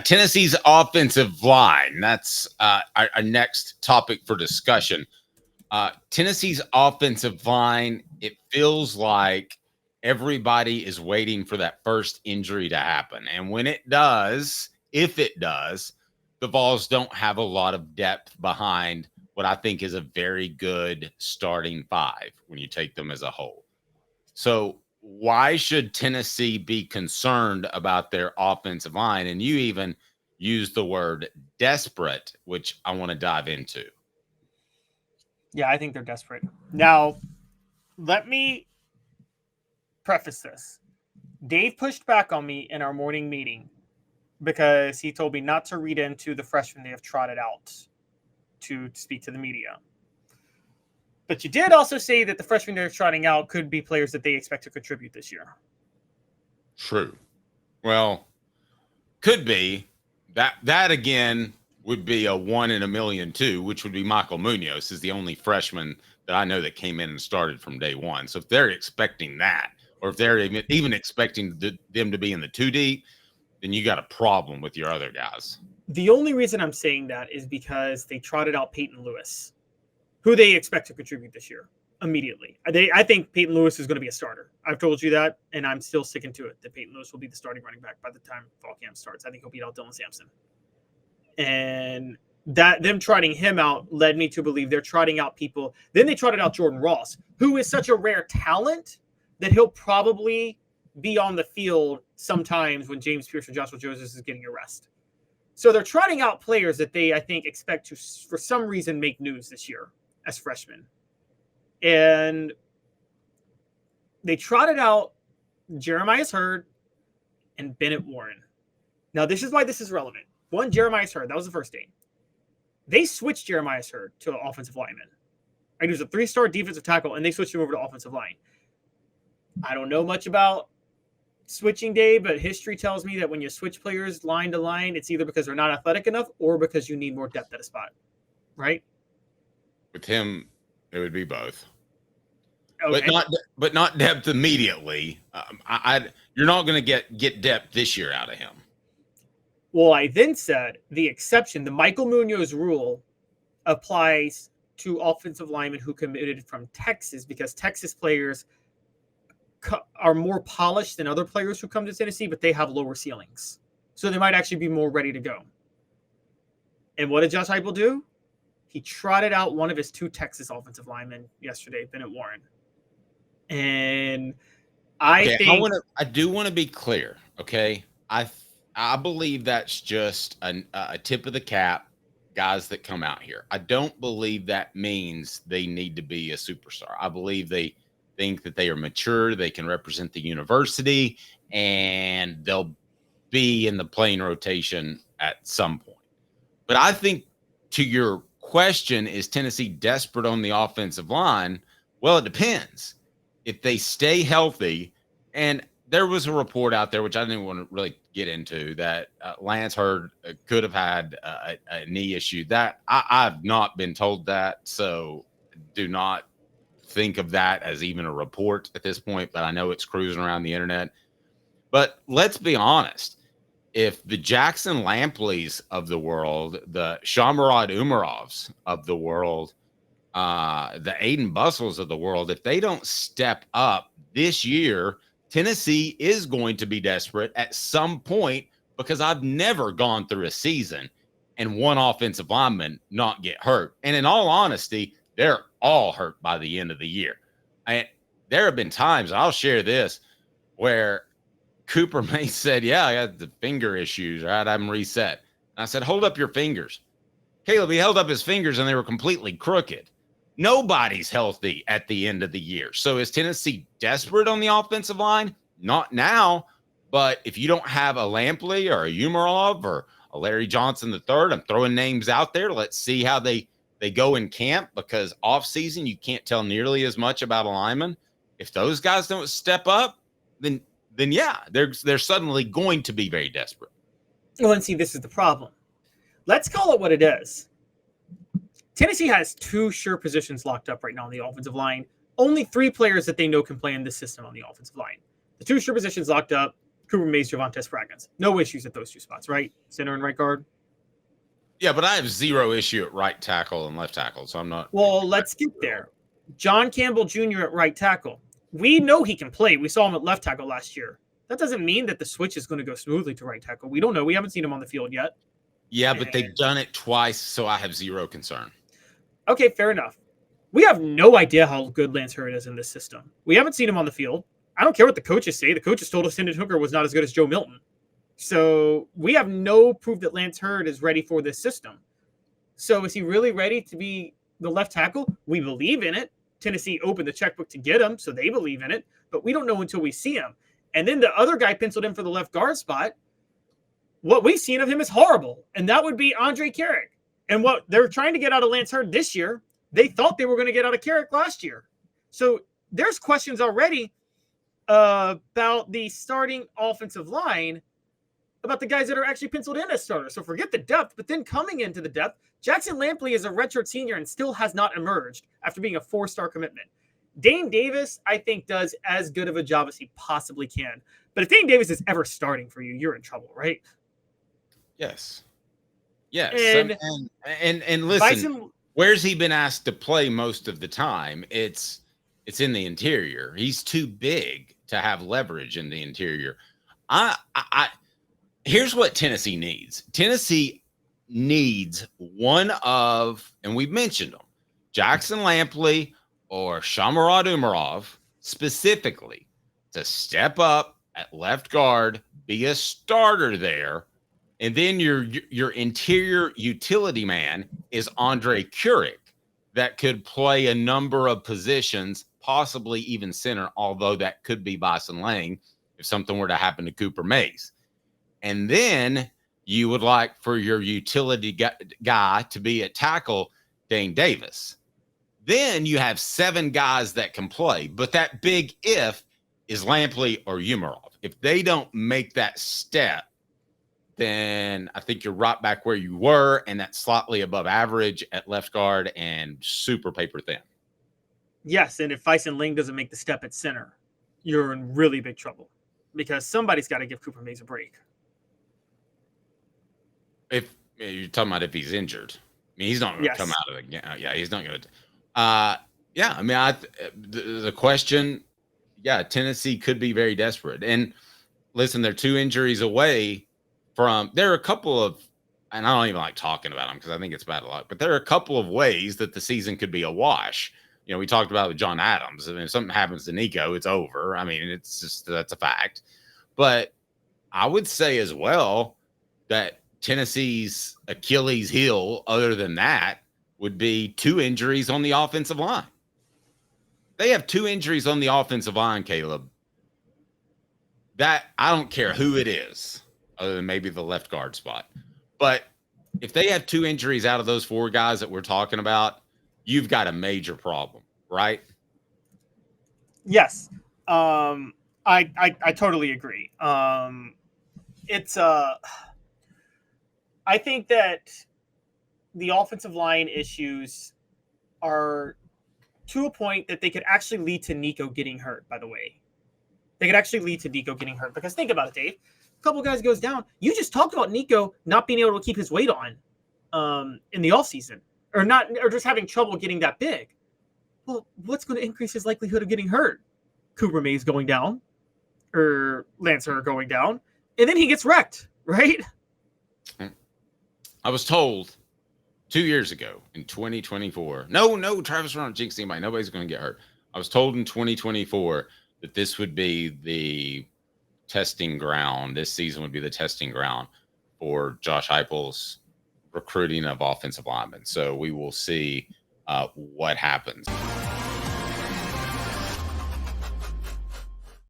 Tennessee's offensive line. That's our next topic for discussion. Tennessee's offensive line, it feels like everybody is waiting for that first injury to happen. And when it does, if it does, the Vols don't have a lot of depth behind what I think is a very good starting five when you take them as a whole. So why should Tennessee be concerned about their offensive line? And you even use the word desperate, which I want to dive into. Yeah, I think they're desperate. Now, let me preface this. Dave pushed back on me in our morning meeting because he told me not to read into the freshmen they have trotted out to speak to the media. But you did also say that the freshmen they're trotting out could be players that they expect to contribute this year. True. Well, could be. That again would be a 1 in a million too, which would be Michael Munoz is the only freshman that I know that came in and started from day one. So if they're expecting that, or if they're even expecting them to be in the 2 deep, then you got a problem with your other guys. The only reason I'm saying that is because they trotted out Peyton Lewis, who they expect to contribute this year immediately. I think Peyton Lewis is going to be a starter. I've told you that, and I'm still sticking to it, that Peyton Lewis will be the starting running back by the time fall camp starts. I think he'll beat out Dylan Sampson. And that them trotting him out led me to believe they're trotting out people. Then they trotted out Jordan Ross, who is such a rare talent that he'll probably be on the field sometimes when James Pierce or Joshua Joseph is getting a rest. So they're trotting out players that they, I think, expect to, for some reason, make news this year as freshmen. And they trotted out Jeremiah Hurd and Bennett Warren. Now, this is why this is relevant. One, Jeremiah Hurd. That was the first game. They switched Jeremiah Hurd to an offensive lineman. He was a 3-star defensive tackle, and they switched him over to offensive line. I don't know much about switching day, but history tells me that when you switch players line to line, it's either because they're not athletic enough or because you need more depth at a spot, right? With him, it would be both. Okay. But not depth immediately. You're not going to get depth this year out of him. Well, I then said the exception, the Michael Munoz rule, applies to offensive linemen who committed from Texas because Texas players are more polished than other players who come to Tennessee, but they have lower ceilings. So they might actually be more ready to go. And what did Josh Heupel do? He trotted out one of his 2 Texas offensive linemen yesterday, Bennett Warren. And I do want to be clear, okay? I believe that's just a tip of the cap, guys that come out here. I don't believe that means they need to be a superstar. I believe they think that they are mature, they can represent the university, and they'll be in the playing rotation at some point. But I think to your question, is Tennessee desperate on the offensive line? Well, it depends. If they stay healthy, and there was a report out there, which I didn't want to really get into, that Lance Hurd could have had a knee issue. That I've not been told that, so do not think of that as even a report at this point, but I know it's cruising around the internet. But let's be honest. If the Jackson Lampleys of the world, the Shamarad Umarovs of the world, the Aiden Bustles of the world, if they don't step up this year, Tennessee is going to be desperate at some point, because I've never gone through a season and one offensive lineman not get hurt. And in all honesty, they're all hurt by the end of the year. There have been times, I'll share this, where Cooper May said, yeah, I got the finger issues, right? I'm reset. And I said, hold up your fingers. Caleb, he held up his fingers and they were completely crooked. Nobody's healthy at the end of the year. So is Tennessee desperate on the offensive line? Not now. But if you don't have a Lampley or a Umarov or a Larry Johnson III, I'm throwing names out there. Let's see how they go in camp, because off season, you can't tell nearly as much about a lineman. If those guys don't step up, then yeah, they're suddenly going to be very desperate. Well, and see, this is the problem. Let's call it what it is. Tennessee has 2 sure positions locked up right now on the offensive line. Only 3 players that they know can play in this system on the offensive line. The 2 sure positions locked up, Cooper Mays, Javontes Spraggins. No issues at those two spots, right? Center and right guard. Yeah, but I have zero issue at right tackle and left tackle, so I'm not. Well, let's get there. John Campbell Jr. at right tackle. We know he can play. We saw him at left tackle last year. That doesn't mean that the switch is going to go smoothly to right tackle. We don't know. We haven't seen him on the field yet. Yeah, but they've done it twice, so I have zero concern. Okay, fair enough. We have no idea how good Lance Hurd is in this system. We haven't seen him on the field. I don't care what the coaches say. The coaches told us Hendon Hooker was not as good as Joe Milton. So we have no proof that Lance Hurd is ready for this system. So is he really ready to be the left tackle? We believe in it. Tennessee opened the checkbook to get him, so they believe in it. But we don't know until we see him. And then the other guy penciled in for the left guard spot. What we've seen of him is horrible, and that would be Andre Carrick. And what they're trying to get out of Lance Hurd this year, they thought they were going to get out of Carrick last year. So there's questions already about the starting offensive line, about the guys that are actually penciled in as starters. So forget the depth, but then coming into the depth, Jackson Lampley is a redshirt senior and still has not emerged after being a 4-star commitment. Dane Davis, I think, does as good of a job as he possibly can. But if Dane Davis is ever starting for you, you're in trouble, right? Yes. Yes. And listen, Bison, where's he been asked to play most of the time? It's in the interior. He's too big to have leverage in the interior. Here's what Tennessee needs. Tennessee needs one of, and we've mentioned them, Jackson Lampley or Shamarad Umarov specifically to step up at left guard, be a starter there. And then your interior utility man is Andre Carrick that could play a number of positions, possibly even center, although that could be Bison Lang if something were to happen to Cooper Mays. And then you would like for your utility guy to be at tackle, Dane Davis. Then you have 7 guys that can play. But that big if is Lampley or Umarov. If they don't make that step, then I think you're right back where you were, and that's slightly above average at left guard and super paper thin. Yes, and if Bison Lang doesn't make the step at center, you're in really big trouble because somebody's got to give Cooper Mays a break. If you're talking about if he's injured, I mean, he's not going to come out of the game. Yeah, he's not going to. Yeah, I mean, the question, yeah, Tennessee could be very desperate. And listen, they're 2 injuries away from. There are a couple of, and I don't even like talking about them because I think it's bad luck. But there are a couple of ways that the season could be a wash. You know, we talked about with John Adams. I mean, if something happens to Nico, it's over. I mean, it's just that's a fact. But I would say as well that Tennessee's Achilles heel, other than that, would be 2 injuries on the offensive line. They have 2 injuries on the offensive line, Caleb. That I don't care who it is, other than maybe the left guard spot. But if they have 2 injuries out of those 4 guys that we're talking about, you've got a major problem, right? Yes. I totally agree. I think that the offensive line issues are to a point that they could actually lead to Nico getting hurt, by the way. They could actually lead to Nico getting hurt. Because think about it, Dave. A couple guys goes down. You just talked about Nico not being able to keep his weight on in the offseason. Or just having trouble getting that big. Well, what's going to increase his likelihood of getting hurt? Cooper Mays going down. Or Lance Hurd going down. And then he gets wrecked, right? I was told 2 years ago in 2024. No, Travis, we're not jinxing anybody. Nobody's going to get hurt. I was told in 2024 that this would be the testing ground. This season would be the testing ground for Josh Heupel's recruiting of offensive linemen. So we will see what happens.